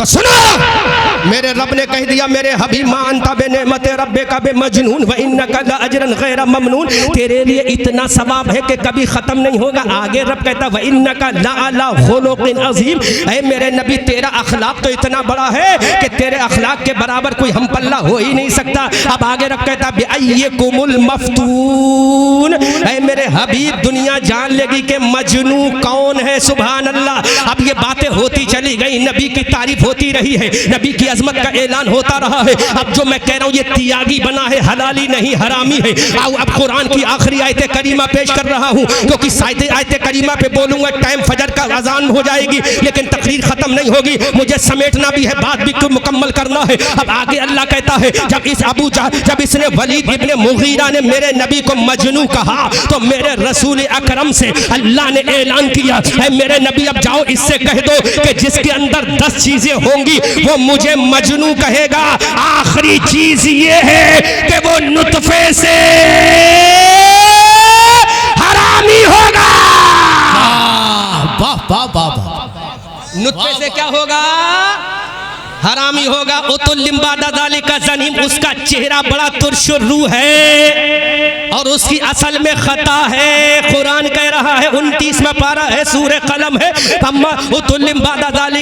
तो सुनो, मेरे रब ने कह दिया मेरे हबीब मा अंता बेनेमत रब्बे का बे मजनून व इन्नका लअजरन गैर ममनून, तेरे लिए इतना सवाब है कि कभी खत्म नहीं होगा। आगे रब कहता व इन्नका लअला खुलुकिन अज़ीम, ऐ मेरे नबी तेरा अखलाक तो इतना बड़ा है कि तेरे अखलाक के बराबर कोई हम पल्ला हो ही नहीं सकता। अब आगे रब कहता बिअय्यिकुमुल मफ्तून, ऐ मेरे हबीब दुनिया जान लेगी कि मजनू कौन है। सुभान अल्लाह। अब ये बातें होती चली गई, नबी की तारीफ होती रही है, नबी की अजमत का ऐलान होता रहा है। अब जो मैं कह रहा हूँ ये त्यागी बना है, हलाली नहीं हरामी है। आओ अब कुरान की आखिरी आयत करीमा पेश कर रहा हूँ, क्योंकि आयत करीमा पे बोलूंगा टाइम फजर का अजान हो जाएगी, लेकिन तकरीर खत्म नहीं होगी, मुझे समेटना भी है, बात भी मुकम्मल करना है। अब आगे अल्लाह कहता है जब इसने वलीद इब्ने मुगीरा ने मेरे नबी को मजनू कहा तो मेरे रसूल अकरम से अल्लाह ने ऐलान किया है मेरे नबी अब जाओ इससे कह दो कि जिसके अंदर 10 चीजें होंगी वो मुझे मजनू कहेगा। आखिरी चीज ये है कि वो नुतफे से हरामी होगा। वाह वाह वाह। नुतफे से क्या होगा? हरामी होगा। का जनीम, उसका चेहरा बड़ा तुरशुरू है और उसकी असल में खता है। कुरान कह रहा है 29वां पारा है, सूरह कलम है,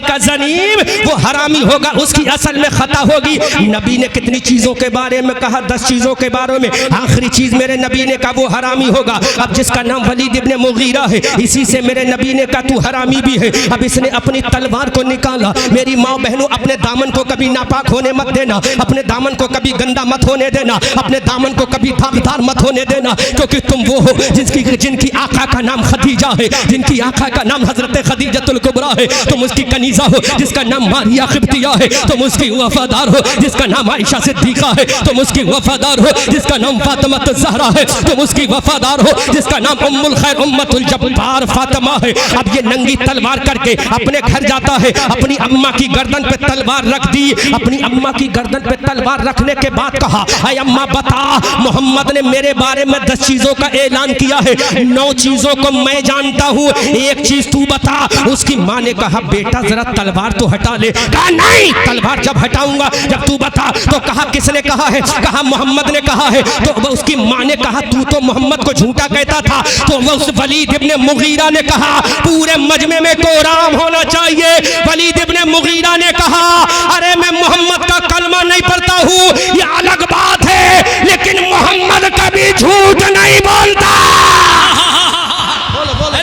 का जनीम, वो हरामी होगा, उसकी असल में खता होगी। नबी ने कितनी चीजों के बारे में कहा? 10 चीजों के बारे में। आखिरी चीज मेरे नबी ने कहा वो हरामी होगा। अब जिसका नाम वलीद इब्ने मुगीरा है, इसी से मेरे नबी ने कहा तू हरामी भी है। अब इसने अपनी तलवार को निकाला। मेरी माँ बहनों, अपने दामन को कभी नापाक होने मत देना, अपने दामन को कभी गंदा मत होने देना, अपने दामन को कभी दागदार मत होने देना, क्योंकि तुम वो हो जिनकी आका का नाम खदीजा है, जिनकी आका का नाम हजरत खदीजतुल कुबरा है। तुम उसकी कनीजा हो जिसका नाम मारिया क़िब्तिया है। तुम उसकी वफादार हो जिसका नाम आयशा सिद्दीक़ा है। तुम उसकी वफादार हो जिसका नाम फातिमा ज़हरा है। तुम उसकी वफादार हो जिसका नाम उम्मुल खैर उम्मतुल जब्बार फातिमा है। अब ये नंगी तलवार करके अपने घर जाता है, अपनी अम्मा की गर्दन पे तलवार रख दी। अपनी अम्मा की गर्दन पे तलवार रखने के बाद कहा ऐ अम्मा बता, मोहम्मद ने मेरे बारे में 10 चीजों का ऐलान किया है, 9 चीजों को मैं जानता हूँ, एक चीज तू बता। उसकी माँ ने कहा बेटा जरा तलवार तो हटा ले। कहा नहीं, तलवार जब हटाऊंगा जब तू बता। तो कहा किसने कहा है? कहा मोहम्मद ने कहा है। तो उसकी माँ ने कहा तू तो मोहम्मद को झूठा कहता था। तो उस वलीद इब्ने मुगीरा ने कहा पूरे मजमे में कोराम होना चाहिए। वलीद इब्ने मुगीरा ने कहा अरे मैं मोहम्मद का कलमा नहीं पढ़ता हूँ, ये अलग बात है, लेकिन मोहम्मद कभी झूठ नहीं बोलता।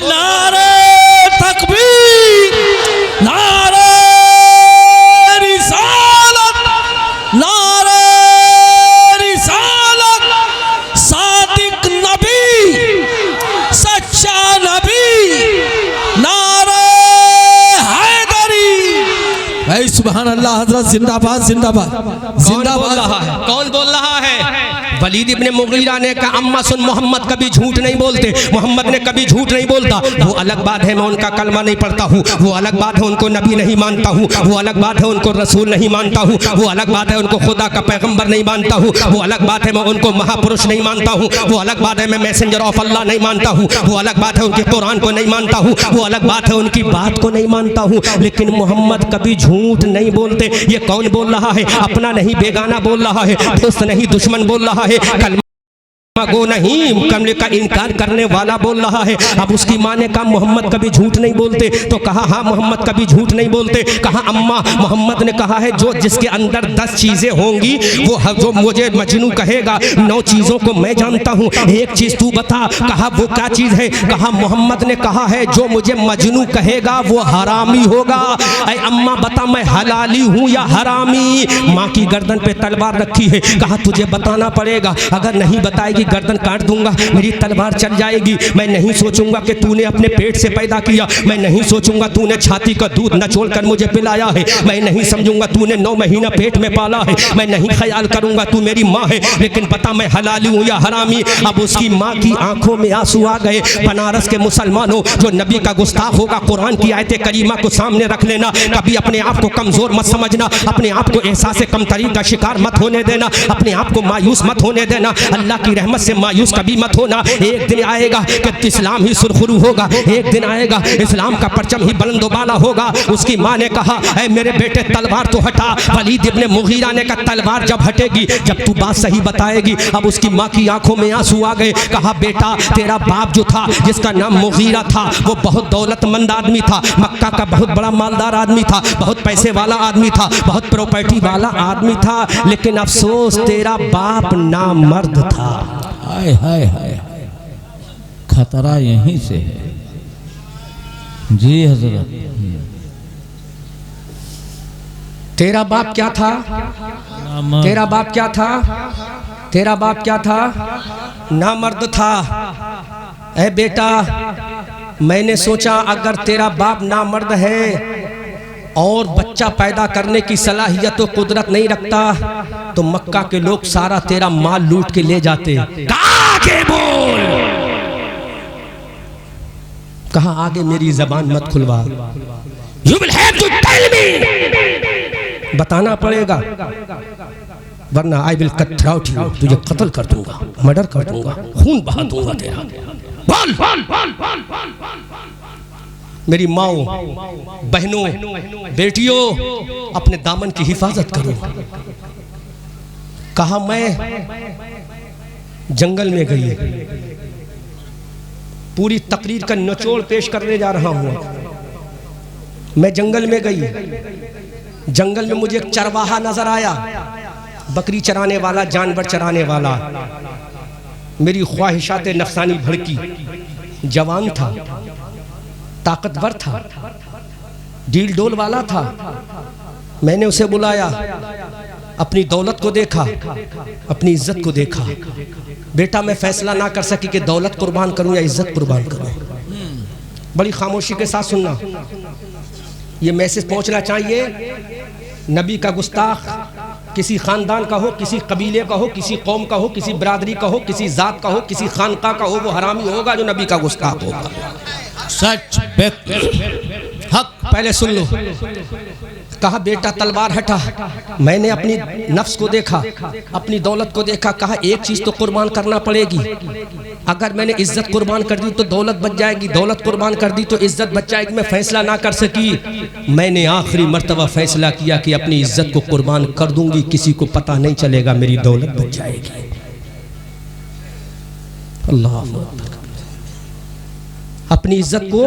नारे तकबीर, नारे रिसालत, नारे रिसालत, सादिक नबी, सच्चा नबी, नारे हैदरी। भाई सुभान अल्लाह, हजरत जिंदाबाद जिंदाबाद जिंदाबाद। कौन बोल रहा है? वलीद इब्ने मुगीरा ने कहा अम्मा सुन, मोहम्मद कभी झूठ नहीं बोलते, मोहम्मद ने कभी झूठ नहीं बोलता। वो अलग बात है मैं उनका कलमा नहीं पढ़ता हूँ, वो अलग बात है उनको नबी नहीं मानता हूँ, वो अलग बात है उनको रसूल नहीं मानता हूँ, वो अलग बात है उनको खुदा का पैगंबर नहीं मानता हूँ, वो अलग बात है मैं उनको महापुरुष नहीं मानता हूँ, वो अलग बात है मैं मैसेंजर ऑफ अल्लाह नहीं मानता हूँ, वो अलग बात है उनके कुरान को नहीं मानता हूँ, वो अलग बात है उनकी बात को नहीं मानता हूँ, लेकिन मोहम्मद कभी झूठ नहीं बोलते। ये कौन बोल रहा है? अपना नहीं बेगाना बोल रहा है, दोस्त नहीं दुश्मन बोल रहा है, कलमा गो नहीं कमले का इनकार करने वाला बोल रहा है। अब उसकी माँ ने कहा मोहम्मद कभी झूठ नहीं बोलते। तो कहा हाँ मोहम्मद कभी झूठ नहीं बोलते। कहा अम्मा मोहम्मद ने कहा है जो जिसके अंदर 10 चीजें होंगी वो जो मुझे मजनू कहेगा, 9 चीजों को मैं जानता हूँ, एक चीज तू बता। कहा वो क्या चीज है? कहा मोहम्मद ने कहा है जो मुझे मजनू कहेगा वो हरामी होगा। ऐ अम्मा बता मैं हलाली हूँ या हरामी? माँ की गर्दन पे तलवार रखी है। कहा तुझे बताना पड़ेगा, अगर नहीं बताएगी गर्दन काट दूंगा, मेरी तलवार चल जाएगी। मैं नहीं सोचूंगा कि तूने अपने पेट से पैदा किया, मैं नहीं सोचूंगा तूने छाती का दूध नचोड़ कर मुझे पिलाया है, मैं नहीं समझूंगा तूने 9 महीना पेट में पाला है, मैं नहीं ख्याल करूंगा तू मेरी माँ है, लेकिन पता मैं हलाली हूँ या हरामी। अब उसकी माँ की आंखों में आंसू आ गए। बनारस के मुसलमानों, जो नबी का गुस्ताख होगा कुरान की आयत करीमा को सामने रख लेना, कभी अपने आप को कमजोर मत समझना, अपने आप को एहसास कमतरी का शिकार मत होने देना, अपने आप को मायूस मत होने देना। अल्लाह की रहमत मोहम्मद से मायूस कभी मत होना, एक दिन आएगा कि इस्लाम ही सुरखरू होगा, एक दिन आएगा इस्लाम का परचम ही बुलंदोबाला होगा। उसकी माँ ने कहा ऐ मेरे बेटे तलवार तो हटा। वलीद इब्ने मुगीरा ने कहा तलवार जब हटेगी जब तू बात सही बताएगी। अब उसकी माँ की आंखों में आंसू आ गए। कहा बेटा तेरा बाप जो था जिसका नाम मुगीरा था वो बहुत दौलतमंद आदमी था, मक्का का बहुत बड़ा मालदार आदमी था, बहुत पैसे वाला आदमी था, बहुत प्रॉपर्टी वाला आदमी था, लेकिन अफसोस तेरा बाप नामर्द था। हाय हाय हाय, खतरा यहीं से है। जी हजरत। तेरा बाप क्या था? तेरा बाप क्या था? तेरा बाप क्या था? नामर्द था। ऐ बेटा मैंने सोचा अगर तेरा बाप नामर्द है और बच्चा पैदा करने की सलाहियत और कुदरत नहीं रखता तो मक्का के लोग सारा तेरा माल लूट के ले जाते। आगे बोल। कहा आगे मेरी जबान मत खुलवा। You will have to tell me। बताना पड़ेगा वरना I will cut out you, तुझे कत्ल कर दूंगा, मर्डर कर दूंगा, खून बहा दूंगा तेरा। बोल। मेरी माओ, बहनों, बेटियों, अपने दामन की हिफाजत करो। कहा मैं जंगल में गई, पूरी तकरीर का निचोड़ पेश करने जा रहा हूं। मैं जंगल में गई, जंगल में मुझे एक चरवाहा नजर आया, बकरी चराने वाला, जानवर चराने वाला। मेरी ख्वाहिशात नफसानी भड़की। जवान था, ताकतवर था, डील डोल वाला था। मैंने उसे बुलाया, अपनी दौलत को देखा, अपनी इज्जत को देखा। बेटा मैं फैसला ना कर सकी कि दौलत कुर्बान करूं या इज्जत कुर्बान करूं। बड़ी खामोशी के साथ सुनना, ये मैसेज पहुंचना चाहिए। नबी का गुस्ताख किसी खानदान का हो, किसी कबीले का हो, किसी कौम का हो, किसी बरादरी का हो, किसी जात का हो, किसी खानका का हो, वो हरामी होगा जो नबी का गुस्ताख होगा। सच हक। पहले सुन लो। कहा बेटा तलवार हटा। मैंने अपनी नफ्स को देखा, अपनी दौलत को देखा। कहा एक चीज तो कुर्बान करना पड़ेगी। अगर मैंने इज्जत कुर्बान कर दी तो दौलत बच जाएगी, दौलत कुर्बान कर दी तो इज्जत बच जाएगी। मैं फैसला ना कर सकी। मैंने आखिरी मर्तबा फैसला किया कि अपनी इज्जत को कुर्बान कर दूंगी, किसी को पता नहीं चलेगा, मेरी दौलत बच जाएगी। अल्लाह, अपनी इज्जत को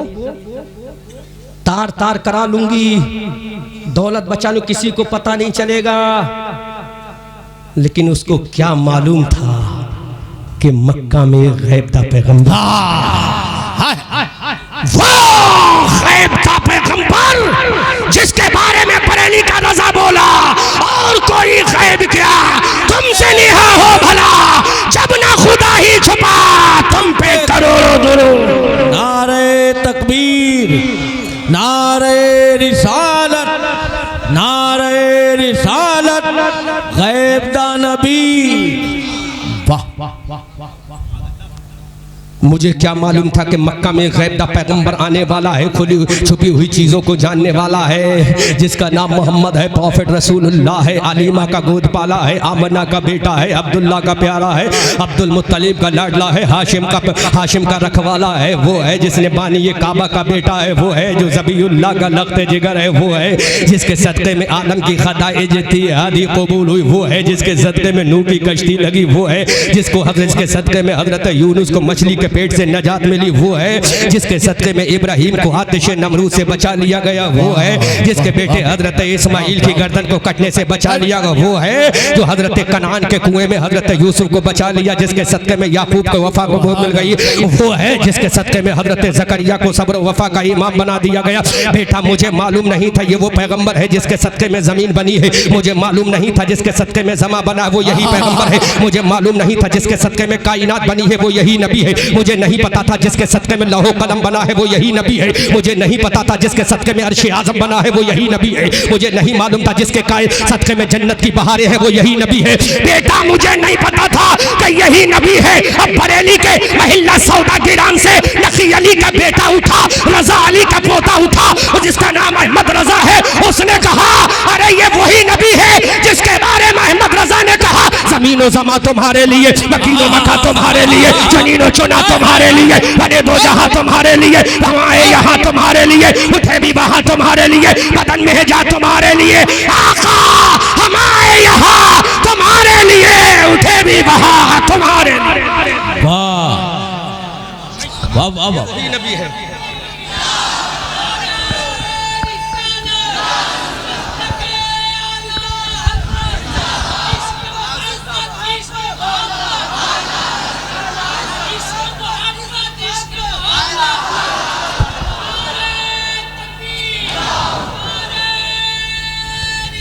तार तार करा लूंगी, दौलत बचा लूं, किसी को पता नहीं चलेगा। लेकिन उसको क्या मालूम था कि मक्का में गैब का पैगंबर, वो गैब का पैगंबर जिसके बारे में बरेली का रजा बोला, और कोई गैब क्या तुमसे निहा हो भला, जब ना खुदा ही छुपा तुम पे करोड़ों दुरूद। नारे तकबीर, नारे रिसालत, नारे रिसालत, गैब दा नबी। वाह वाह वाह वाह। मुझे क्या मालूम था कि मक्का में गैब दा पैगंबर आने वाला है, खुली छुपी हुई चीज़ों को जानने वाला है, जिसका नाम मोहम्मद है, प्रॉफिट रसूलुल्लाह है, अलीमा का गोद पाला है, आमना का बेटा है, अब्दुल्ला का प्यारा है, अब्दुल मुत्तलिब का लाडला है, हाशिम का रखवाला है, वो है जिसने बानी ये काबा का बेटा है, वो है जो ज़बीउल्लाह का लख्त जिगर है, वो है जिसके सदक़े में आलम की खदाइज थी आदि कबूल हुई, वो है जिसके सदक़े में नूह की कश्ती लगी, वो है जिसको हज़रत के सदक़े में हज़रत यूनुस को मछली के पेट से नजात मिली, वो है जिसके सदक़े में इब्राहिम को आतिश नमरूद से बचा लिया गया, वो है जिसके बेटे हजरत इस्माइल की गर्दन को कटने से बचा लिया गया, वो है जो हजरत कनान के कुएं में हजरत यूसुफ को बचा लिया, जिसके सदक़े में याकूब को वफा को बहुत मिल गई, वो है जिसके सदक़े में हजरत ज़करिया को सब्र वफा का इमाम बना दिया गया। बेटा मुझे मालूम नहीं था ये वो पैगंबर है जिसके सदक़े में ज़मीन बनी है, मुझे मालूम नहीं था जिसके सदक़े में ज़मा बना वो यही पैगंबर है, मुझे मालूम नहीं था जिसके सदक़े में कायनात बनी है वो यही नबी है, मुझे नहीं पता था जिसके सदक़े में लौह कलम बना है वो यही नबी है, मुझे नहीं पता था जिसके सदक़े में अर्श आज़म बना है वो यही नबी है, मुझे नहीं मालूम था जिसके सदक़े में जन्नत की बहारें हैं वो यही नबी है। बेटा मुझे नहीं पता था कि यही नबी है। अब बरेली के महिला सौदा गिरान से नकी अली का बेटा उठा, रजा अली का पोता उठा, जिसका नाम अहमद रजा है, उसने कहा अरे ये वही नबी है जिसके बारे में अहमद रजा ने कहा जमीनो जमा तुम्हारे लिए, मकीनो मका तुम्हारे लिए, जनीनो चुना तुम्हारे लिए, बने दो जहां तुम्हारे लिए, हमारे यहाँ तुम्हारे लिए, उठे भी वहां तुम्हारे लिए, बदन में जा तुम्हारे लिए, आका हमारे यहाँ तुम्हारे लिए, उठे भी वहां तुम्हारे लिए। वाह वाह वाह वाह, वही नबी है।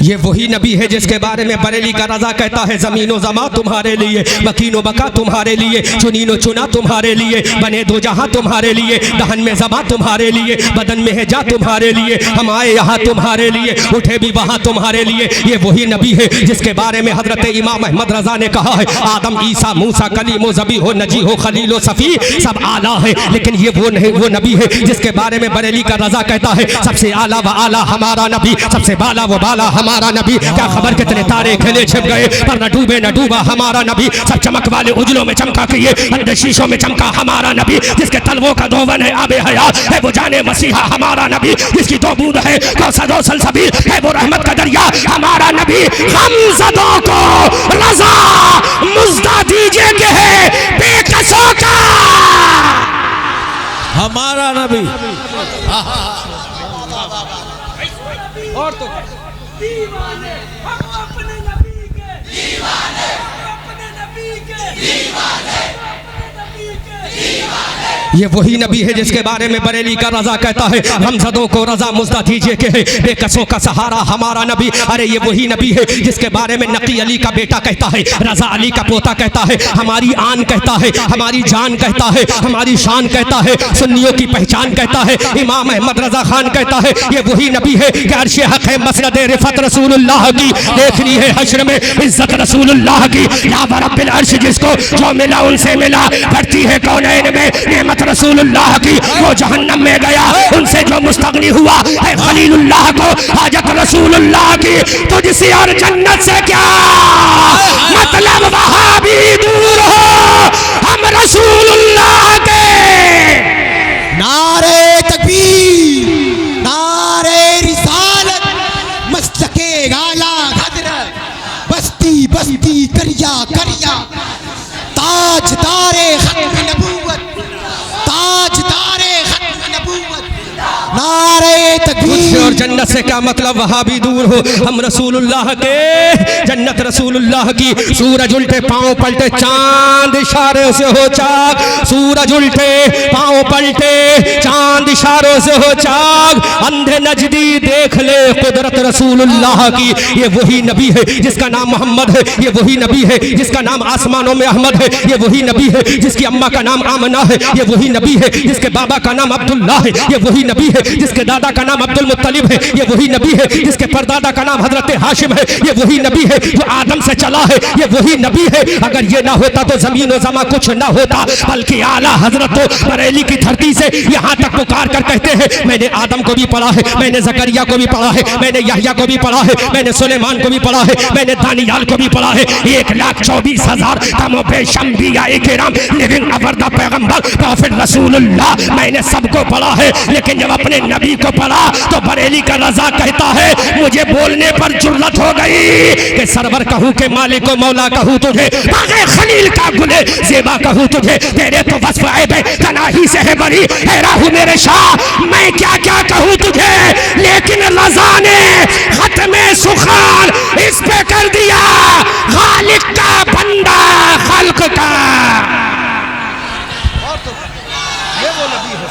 ये वही नबी है जिसके बारे में बरेली का रजा कहता है, जमीनो जमा तुम्हारे लिए, मकीनो बका तुम्हारे लिए, चुनीनो चुना तुम्हारे लिए, बने दो जहां तुम्हारे लिए, दहन में जमा तुम्हारे लिए, बदन में है जा तुम्हारे लिए, हम आए यहाँ तुम्हारे लिए, उठे भी वहां तुम्हारे लिए। ये वही नबी है जिसके बारे में हजरत इमाम अहमद रजा ने कहा है, आदम ईसा मूसा कलीमो ज़बी हो नजी हो खलीलो सफ़ी सब आला है, लेकिन ये वो नहीं, वो नबी है जिसके बारे में बरेली का रजा कहता है, सबसे आला व आला हमारा नबी, सबसे बाला व बाला हमारा नबी। क्या खबर कितने तारे खिले छिप गए, पर न डूबे न डूबा हमारा नबी, सब चमक वाले उजलों में चमका किए, अंदर शीशों में चमका हमारा नबी, जिसके तलवों का धोवन है आबे हयात है वो जाने मसीहा हमारा नबी, जिसकी दो बूंद है कौसर सलसबील है वो रहमत का दरिया हमारा नबी। गमज़दों को रज़ा मुज़्दा दीजिए कि है बेकसों का हमारा नबी। और तो दीवाने हम अपने नबी के दीवाने, अपने नबी के दीवाने, अपने नबी के दीवाने। ये वही नबी है जिसके बारे में बरेली का रजा कहता है, गमज़दों को रजा मुज़्दा दीजिए कि है बेकसों का सहारा हमारा नबी। अरे ये वही नबी है जिसके बारे में नकी अली का बेटा कहता है, रजा अली का पोता कहता है, हमारी आन कहता है, हमारी जान कहता है, हमारी शान कहता है, सुन्नियों की पहचान कहता है, इमाम अहमद रजा खान कहता है, ये वही नबी है कि अर्श हक़ है मसनद रिफ़त रसूलुल्लाह की, देखनी है हश्र में इज्जत रसूलुल्लाह की, या रब्बिल अर्श जिसको जो मिला उनसे मिला, बढ़ती है कौनैन में नेमत रसूलुल्लाह की, वो जहन्नम में गया उनसे जो मुस्तगनी हुआ है खलीलुल्लाह को हाजत रसूलुल्लाह की, तुझसे और जन्नत से क्या मतलब, वहां भी दूर हो हम रसूलुल्लाह के। नारे तकबीर, नारे रिसालत, मस्तके गाला हजरत, बस्ती बस्ती करिया करिया, ताजदारे खत्म नबूवत, ताजदारे खत्म नबूवत। नारे तकबीर और जन्नत से क्या मतलब, वहां भी दूर हो हम रसूलुल्लाह के, जन्नत रसूलुल्लाह की। सूरज उल्टे पांव पलटे चांद इशारे से हो चाक, सूरज उल्टे पांव पलटे चांद इशारों से हो चाक, अंधे नजदी देख ले कुदरत रसूलुल्लाह की। ये वही नबी है जिसका नाम मोहम्मद है, ये वही नबी है जिसका नाम आसमानों में अहमद है, ये वही नबी है जिसकी अम्मा का नाम आमना है, ये वही नबी है जिसके बाबा का नाम अब्दुल्ला है, ये वही नबी है जिसके दादा का नाम अब्दुल मुत्तलिब है, ये वही नबी है जिसके परदादा का नाम हजरत हाशिम है, ये वही नबी है जो आदम से चला है, ये वही नबी है। अगर ये ना होता तो जमीन और जमा कुछ ना होता, बल्कि आला हजरत तो बरेली की धरती से यहाँ तक पुकार कर कहते हैं, मैंने आदम को भी पढ़ा है, मैंने जकरिया को भी पढ़ा है, मैंने यहया को भी पढ़ा है, मैंने सुलेमान को भी पढ़ा है, मैंने दानियाल को भी पढ़ा है। 1,24,000 कमो बेश अंबिया इकराम लिविंग अवर द पैगंबर प्रॉफिट रसूलुल्लाह, मैंने सबको पढ़ा है, लेकिन जब अपने नबी को पढ़ा तो बरेली का रजा कहता है, मुझे बोलने पर जुर्रत हो गई कि सरवर कहूँ के मालिक को मौला कहूँ तुझे, बागे खलील का गुले ज़ेबा कहूँ तुझे, तेरे तो वस्फ़ ऐबे तनाही से है बरी, हैरा हूँ मेरे शाह मैं क्या क्या कहूँ तुझे, लेकिन रजा ने खत्मे सुखान इस पे कर दिया, खालिक का बंदा खल्क का। ये वो नबी है।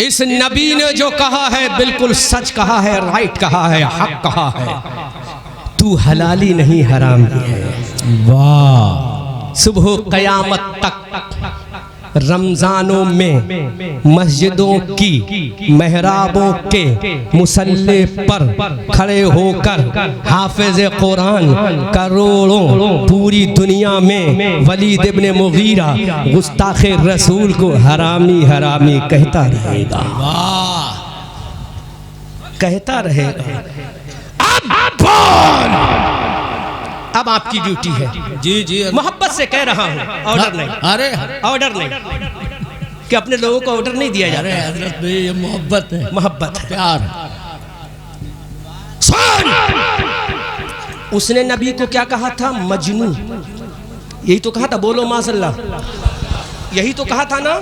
इस नबी ने जो कहा है बिल्कुल सच कहा है, राइट कहा है, हक कहा है। तू हलाली नहीं हरामी है। वाह। सुबह कयामत तक रमजानों में मस्जिदों की मेहराबों के मुसल्ले पर खड़े होकर हाफिज कुरान करोड़ों पूरी दुनिया में वलीद इब्ने मुगीरा गुस्ताखे रसूल को हरामी हरामी कहता रहेगा, कहता रहेगा। अब आपकी ड्यूटी है। जी जी, मोहब्बत से कह रहा हूँ, ऑर्डर नहीं। अरे ऑर्डर नहीं कि अपने लोगों को ऑर्डर नहीं दिया जाता है। हजरत भाई ये मोहब्बत है, मोहब्बत है, प्यार। सुन, उसने नबी को क्या कहा था? मजनू। यही तो कहा था, बोलो माशअल्लाह, यही तो कहा था ना।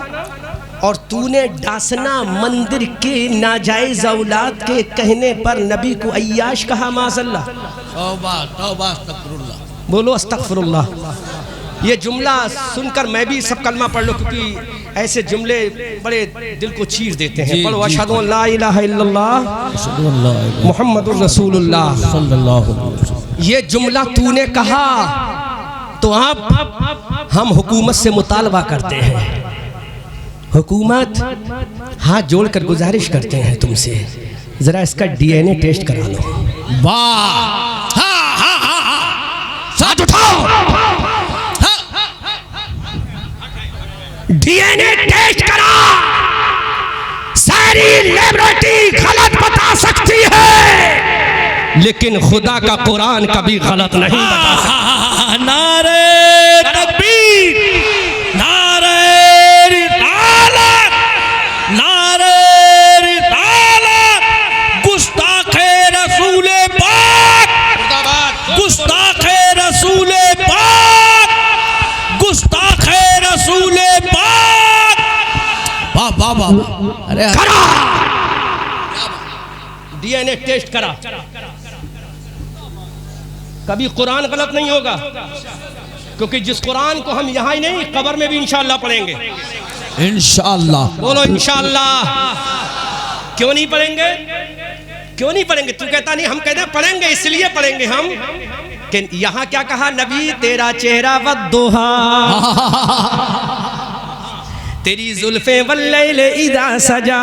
और तूने डासना मंदिर के नाजायज औलाद के कहने पर नबी को अय्याश कहा, माशअल्लाह। तौबा तौबा अस्तगफिरुल्लाह। बोलो अस्तगफिरुल्लाह। ये जुमला सुनकर मैं भी सब कलमा पढ़ लो, क्योंकि ऐसे जुमले बड़े दिल को चीर देते हैं। पढ़ो अशहदु अल्ला इलाहा इल्लल्लाह मुहम्मदुर रसूलुल्लाह सल्लल्लाहु अलैहि वसल्लम। ये जुमला तूने कहा तो अब हम हुकूमत से मुतालबा करते हैं। हुकूमत हाथ जोड़कर गुजारिश करते हैं तुमसे, जरा इसका डीएनए टेस्ट करा लो। वाह, हाथ उठाओ, डीएनए टेस्ट करा। सारी लेबोरेटरी गलत बता सकती है, लेकिन खुदा का कुरान कभी गलत नहीं बता सकता। नारे तकबीर, नारे रिसालत, नारे रिसालत, गुस्ताखे रसूले पाक, गुस्ताखे रसूले पाक, गुस्ताखे रसूले पाक। वाह वाह वाह। अरे करा, डीएनए टेस्ट करा, कभी कुरान गलत नहीं होगा, क्योंकि जिस कुरान को हम यहाँ ही नहीं कब्र में भी इंशाअल्लाह पढ़ेंगे। इंशाअल्लाह। बोलो इंशाअल्लाह। क्यों नहीं पढ़ेंगे? क्यों नहीं पढ़ेंगे? तू कहता नहीं, हम कहते हैं पढ़ेंगे, इसलिए पढ़ेंगे हम कि यहाँ क्या कहा नबी? तेरा चेहरा वद्दुहा, तेरी जुल्फे वल्लैल इज़ा सजा,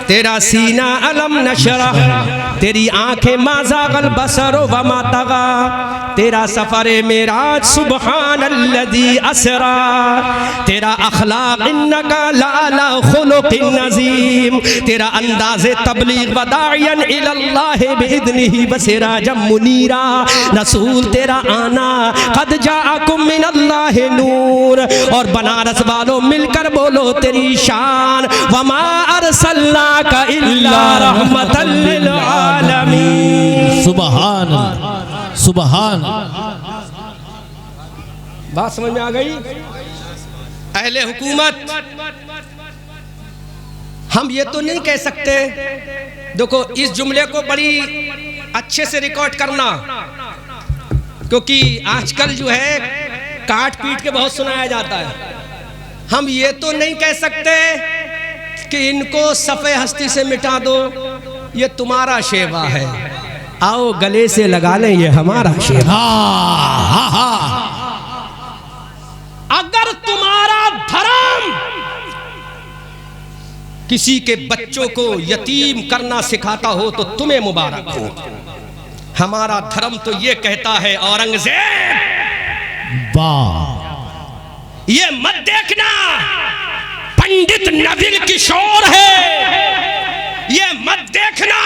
तेरा सीना अलम नशरा, तेरी आंखें माज़ागल बसर व मा तगा, तेरा सफर मेराज सुब्हानल्लज़ी असरा, तेरा अखलाक इन्नका लअला खुलुक़िन नज़ीम, तेरा अंदाज़े तबलीग व दाइयन इलल्लाह बिइज़निही व सिराजम मुनीरा, रसूल तेरा आना क़द जाअकुम मिनल्लाहि नूर। और बनारस वालों मिलकर बोलो तेरी शान, वमा अरसलनाका इल्ला रहमतल लिल आलमीन। सुबहान सुबहान। बात समझ में आ गई? अहले हुकूमत, हम ये तो नहीं कह सकते, देखो इस जुमले को बड़ी अच्छे से रिकॉर्ड करना, क्योंकि आजकल जो है काट पीट के बहुत सुनाया जाता है। हम ये तो नहीं कह सकते कि इनको सफ़े हस्ती से मिटा दो, ये तुम्हारा शेवा है, आओ गले से लगा लें, ये हमारा शेवा। अगर तुम्हारा धर्म किसी के बच्चों को यतीम करना सिखाता हो तो तुम्हें मुबारक हो। हमारा धर्म तो ये कहता है, औरंगजेब वाह, ये मत देखना पंडित नविल किशोर है, ये मत देखना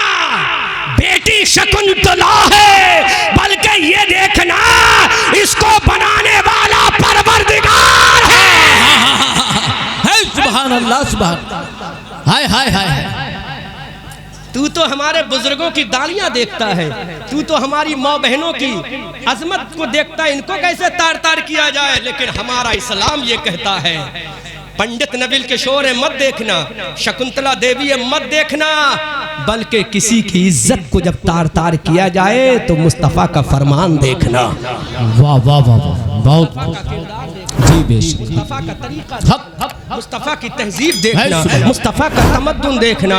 बेटी शकुंतला है, बल्कि ये देखना इसको बनाने वाला परवरदिगार है। सुभान अल्लाह, सुभान। हाय हाय हाय। तू तो हमारे बुजुर्गों की दालियां देखता है, तू तो हमारी माँ बहनों की अजमत को देखता है, इनको कैसे तार तार किया जाए, लेकिन हमारा इस्लाम ये कहता है पंडित नविल किशोर है मत देखना, शकुंतला देवी है मत देखना, बल्कि किसी की इज्जत को जब तार तार किया जाए तो मुस्तफ़ा का फरमान देखना। वाह वाह वाह, बहुत जी बेशक मुस्तफ़ा का तरीका हक हक मुस्तफ़ा की तहजीब देखना है सुभान। मुस्तफ़ा का तमद्दुन देखना